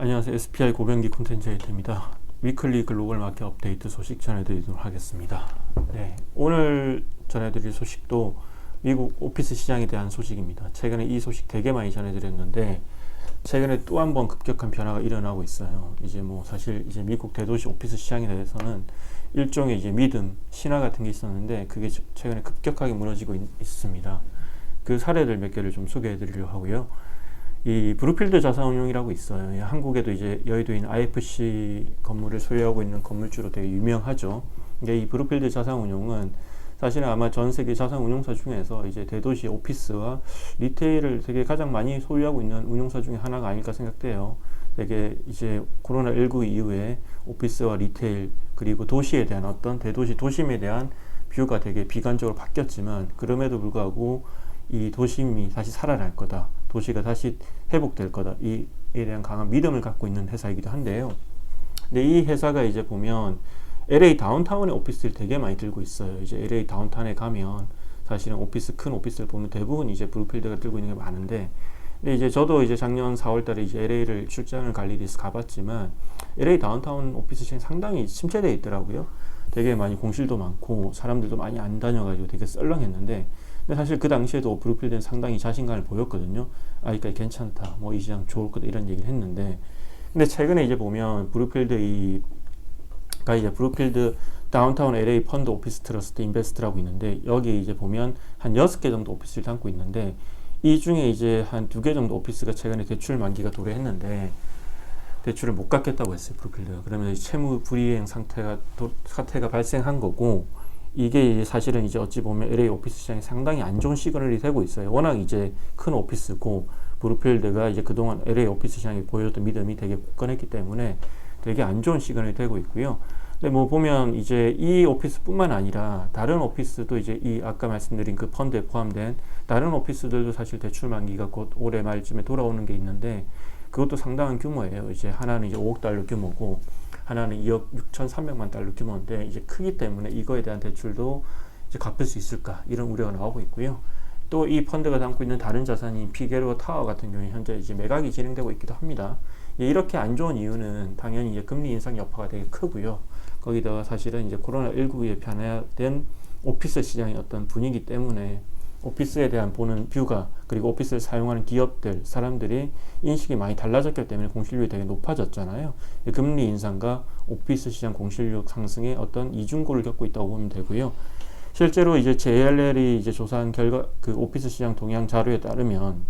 안녕하세요. SPI 고병기 콘텐츠 에이트입니다. 위클리 글로벌 마켓 업데이트 소식 전해드리도록 하겠습니다. 네, 오늘 전해드릴 소식도 미국 오피스 시장에 대한 소식입니다. 최근에 이 소식 되게 많이 전해드렸는데 최근에 또 한 번 급격한 변화가 일어나고 있어요. 이제 사실 이제 미국 대도시 오피스 시장에 대해서는 일종의 이제 믿음, 신화 같은 게 있었는데 그게 최근에 급격하게 무너지고 있습니다. 그 사례들 몇 개를 좀 소개해드리려고 하고요. 이 브루필드 자산운용이라고 있어요. 한국에도 이제 여의도에 있는 IFC 건물을 소유하고 있는 건물주로 되게 유명하죠. 근데 이 브루필드 자산운용은 사실은 아마 전 세계 자산운용사 중에서 이제 대도시 오피스와 리테일을 되게 가장 많이 소유하고 있는 운용사 중에 하나가 아닐까 생각돼요. 되게 이제 코로나19 이후에 오피스와 리테일 그리고 도시에 대한 어떤 대도시 도심에 대한 뷰가 되게 비관적으로 바뀌었지만 그럼에도 불구하고 이 도심이 다시 살아날 거다. 도시가 다시 회복될 거다. 이에 대한 강한 믿음을 갖고 있는 회사이기도 한데요. 근데 이 회사가 이제 보면 LA 다운타운의 오피스를 되게 많이 들고 있어요. 이제 LA 다운타운에 가면 사실은 큰 오피스를 보면 대부분 이제 브루필드가 들고 있는 게 많은데, 근데 이제 저도 이제 작년 4월달에 이제 LA를 출장을 갈 일이 있어 가봤지만 LA 다운타운 오피스 시장이 상당히 침체되어 있더라고요. 되게 많이 공실도 많고 사람들도 많이 안 다녀가지고 되게 썰렁했는데, 근데 사실 그 당시에도 브루필드는 상당히 자신감을 보였거든요. 그러니까 괜찮다, 이 시장 좋을 거다 이런 얘기를 했는데, 근데 최근에 이제 보면 브루필드 다운타운 LA 펀드 오피스 트러스트 인베스트라고 있는데 여기 이제 보면 한 6개 정도 오피스를 담고 있는데 이 중에 이제 한 2개 정도 오피스가 최근에 대출 만기가 도래했는데 대출을 못 갚겠다고 했어요, 브루필드가. 그러면 채무 불이행 사태가 발생한 거고, 이게 사실은 이제 어찌 보면 LA 오피스 시장이 상당히 안 좋은 시그널이 되고 있어요. 워낙 이제 큰 오피스고 브루필드가 이제 그동안 LA 오피스 시장에 보여줬던 믿음이 되게 굳건했기 때문에 되게 안 좋은 시그널이 되고 있고요. 근데 보면 이제 이 오피스뿐만 아니라 다른 오피스도 이제 이 아까 말씀드린 그 펀드에 포함된 다른 오피스들도 사실 대출 만기가 곧 올해 말쯤에 돌아오는 게 있는데 그것도 상당한 규모예요. 이제 하나는 이제 5억 달러 규모고 하나는 2억 6,300만 달러 규모인데 이제 크기 때문에 이거에 대한 대출도 이제 갚을 수 있을까 이런 우려가 나오고 있고요. 또 이 펀드가 담고 있는 다른 자산인 피게로 타워 같은 경우에 현재 이제 매각이 진행되고 있기도 합니다. 이렇게 안 좋은 이유는 당연히 이제 금리 인상 여파가 되게 크고요. 거기다가 사실은 이제 코로나19에 변화된 오피스 시장의 어떤 분위기 때문에 오피스에 대한 보는 뷰가 그리고 오피스를 사용하는 기업들, 사람들이 인식이 많이 달라졌기 때문에 공실률이 되게 높아졌잖아요. 금리 인상과 오피스 시장 공실률 상승의 어떤 이중고를 겪고 있다고 보면 되고요. 실제로 이제 JLL이 이제 조사한 결과 그 오피스 시장 동향 자료에 따르면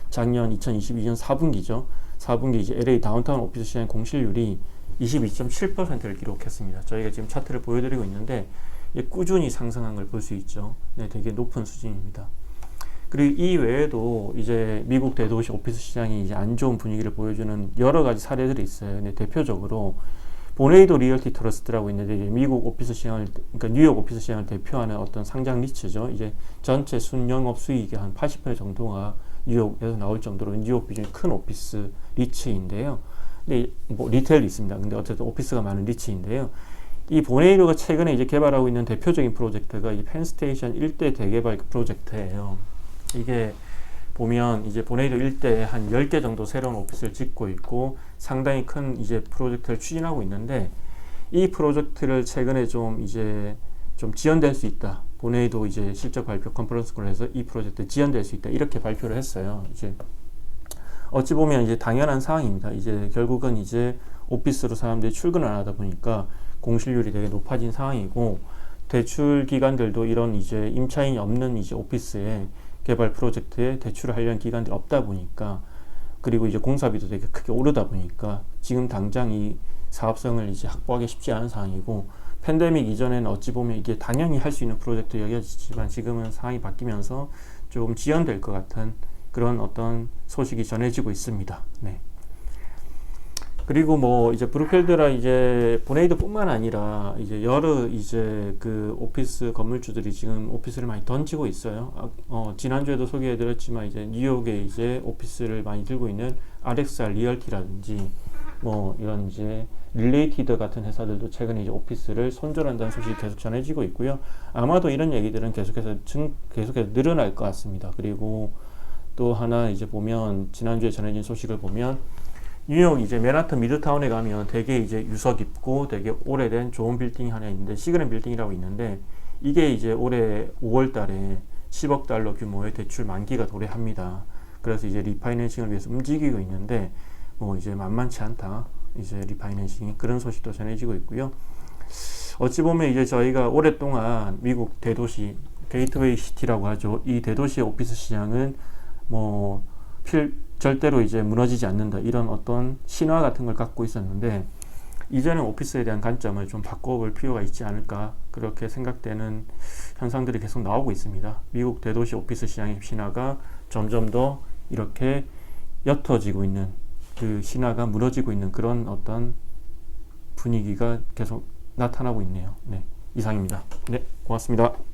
작년 2022년 4분기죠. 4분기 이제 LA 다운타운 오피스 시장 공실률이 22.7%를 기록했습니다. 저희가 지금 차트를 보여드리고 있는데 꾸준히 상승한 걸 볼 수 있죠. 네, 되게 높은 수준입니다. 그리고 이 외에도 이제 미국 대도시 오피스 시장이 이제 안 좋은 분위기를 보여주는 여러 가지 사례들이 있어요. 근데 대표적으로 보네이도 리얼티 트러스트라고 있는데 이제 미국 오피스 시장을, 그러니까 뉴욕 오피스 시장을 대표하는 어떤 상장 리츠죠. 이제 전체 순영업 수익의 한 80% 정도가 뉴욕에서 나올 정도로 뉴욕 비중이 큰 오피스 리츠인데요. 근데 리테일도 있습니다. 근데 어쨌든 오피스가 많은 리츠인데요. 이 보네이도가 최근에 이제 개발하고 있는 대표적인 프로젝트가 이 펜스테이션 일대 대개발 프로젝트예요. 이게 보면 이제 보네이도 일대에 한 10개 정도 새로운 오피스를 짓고 있고 상당히 큰 이제 프로젝트를 추진하고 있는데 이 프로젝트를 최근에 좀 지연될 수 있다. 보네이도 이제 실적 발표 컨퍼런스콜을 해서 이 프로젝트 지연될 수 있다. 이렇게 발표를 했어요. 이제 어찌 보면 이제 당연한 사항입니다. 이제 결국은 이제 오피스로 사람들이 출근을 안 하다 보니까 공실률이 되게 높아진 상황이고 대출 기관들도 이런 이제 임차인이 없는 이제 오피스에 개발 프로젝트에 대출을 하려는 기관들이 없다 보니까 그리고 이제 공사비도 되게 크게 오르다 보니까 지금 당장 이 사업성을 이제 확보하기 쉽지 않은 상황이고 팬데믹 이전에는 어찌 보면 이게 당연히 할 수 있는 프로젝트 여겨지지만 지금은 상황이 바뀌면서 조금 지연될 것 같은 그런 어떤 소식이 전해지고 있습니다. 네. 그리고 이제 브루필드라 이제 보네이도뿐만 아니라 이제 여러 이제 그 오피스 건물주들이 지금 오피스를 많이 던지고 있어요. 지난주에도 소개해드렸지만 이제 뉴욕에 이제 오피스를 많이 들고 있는 RXR 리얼티라든지 이런 이제 릴레이티드 같은 회사들도 최근에 이제 오피스를 손절한다는 소식이 계속 전해지고 있고요. 아마도 이런 얘기들은 계속해서 늘어날 것 같습니다. 그리고 또 하나 이제 보면 지난주에 전해진 소식을 보면 뉴욕 이제 맨하튼 미드타운에 가면 되게 이제 유서 깊고 되게 오래된 좋은 빌딩이 하나 있는데 시그랜 빌딩이라고 있는데 이게 이제 올해 5월 달에 10억 달러 규모의 대출 만기가 도래합니다. 그래서 이제 리파이낸싱을 위해서 움직이고 있는데 뭐 이제 만만치 않다. 이제 리파이낸싱이 그런 소식도 전해지고 있고요. 어찌 보면 이제 저희가 오랫동안 미국 대도시 게이트웨이 시티라고 하죠. 이 대도시의 오피스 시장은 뭐 절대로 이제 무너지지 않는다 이런 어떤 신화 같은 걸 갖고 있었는데 이제는 오피스에 대한 관점을 좀 바꿔볼 필요가 있지 않을까 그렇게 생각되는 현상들이 계속 나오고 있습니다. 미국 대도시 오피스 시장의 신화가 점점 더 이렇게 옅어지고 있는 그 신화가 무너지고 있는 그런 어떤 분위기가 계속 나타나고 있네요. 네, 이상입니다. 네, 고맙습니다.